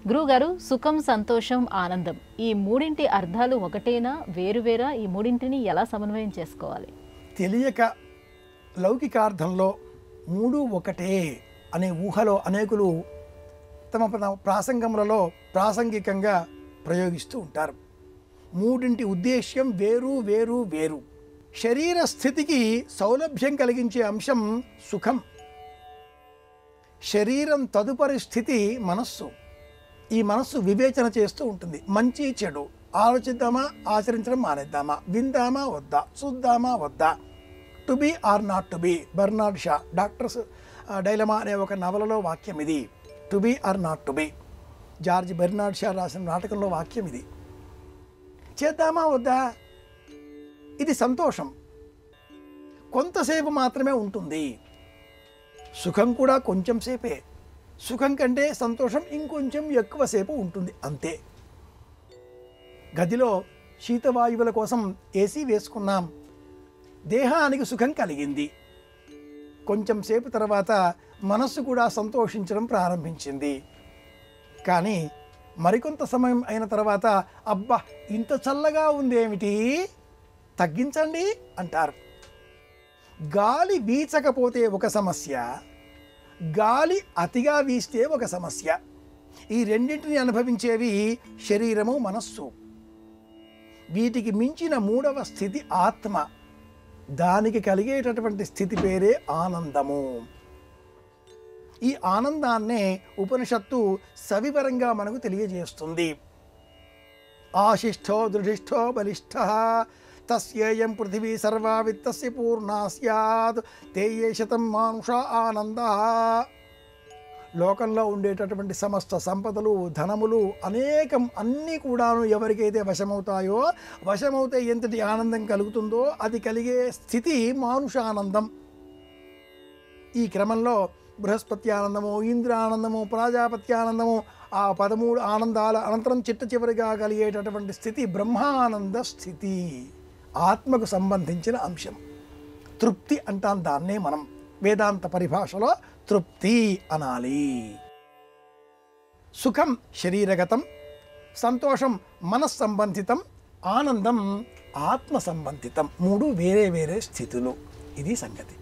గురువుగారు, సుఖం, సంతోషం, ఆనందం ఈ మూడింటి అర్థాలు ఒకటేనా, వేరువేరా? ఈ మూడింటిని ఎలా సమన్వయం చేసుకోవాలి? తెలియక లౌకికార్థంలో మూడు ఒకటే అనే ఊహలో అనేకులు తమ ప్రాసంగములలో ప్రాసంగికంగా ప్రయోగిస్తూ ఉంటారు. మూడింటి ఉద్దేశ్యం వేరు వేరు వేరు. శరీర స్థితికి సౌలభ్యం కలిగించే అంశం సుఖం. శరీరం తదుపరి స్థితి మనస్సు. ఈ మనస్సు వివేచన చేస్తూ ఉంటుంది. మంచి చెడు ఆలోచిద్దామా, ఆచరించడం మానేద్దామా, విందామా వద్దా, చూద్దామా వద్దా, to be or not to be. Bernard Shaw doctor's dilemma అనే ఒక నవలలో వాక్యం ఇది. To be or not to be. George Bernard Shaw రాసిన నాటకంలో వాక్యం ఇది. చేద్దామా వద్దా? ఇది సంతోషం కొంతసేపు మాత్రమే ఉంటుంది. సుఖం కూడా కొంచెం సేపే. సుఖం కంటే సంతోషం ఇంకొంచెం ఎక్కువసేపు ఉంటుంది, అంతే. గదిలో శీతవాయువుల కోసం ఏసీ వేసుకున్నాం. దేహానికి సుఖం కలిగింది. కొంచెం సేపు తర్వాత మనస్సు కూడా సంతోషించడం ప్రారంభించింది. కానీ మరికొంత సమయం అయిన తర్వాత అబ్బా ఇంత చల్లగా ఉందేమిటి, తగ్గించండి అంటారు. గాలి వీచకపోతే ఒక సమస్య, గాలి అతిగా వీస్తే ఒక సమస్య. ఈ రెండింటిని అనుభవించేవి శరీరము, మనస్సు. వీటికి మించిన మూడవ స్థితి ఆత్మ. దానికి కలిగేటటువంటి స్థితి పేరే ఆనందము. ఈ ఆనందాన్నే ఉపనిషత్తు సవివరంగా మనకు తెలియజేస్తుంది. ఆశిష్ఠో దృఢిష్ఠో బలిష్ఠ తస్యేయం పృథివీ సర్వా విత్తస్య పూర్ణా స్యాత్ తేయే శతం మానుష ఆనంద. లోకంలో ఉండేటటువంటి సమస్త సంపదలు, ధనములు అనేకం అన్నీ కూడాను ఎవరికైతే వశమవుతాయో, వశమవుతే ఎంతటి ఆనందం కలుగుతుందో అది కలిగే స్థితి మానుషానందం. ఈ క్రమంలో బృహస్పత్యానందము, ఇంద్రానందము, ప్రాజాపత్యానందము, ఆ 13 ఆనందాల అనంతరం చిట్ట చివరిగా కలిగేటటువంటి స్థితి బ్రహ్మానంద స్థితి. ఆత్మకు సంబంధించిన అంశం. తృప్తి అంటాం దాన్నే మనం వేదాంత పరిభాషలో తృప్తి అనాలి. సుఖం శరీరగతం, సంతోషం మనస్సంబంధితం, ఆనందం ఆత్మ సంబంధితం. మూడు వేరే వేరే స్థితులు. ఇది సంగతి.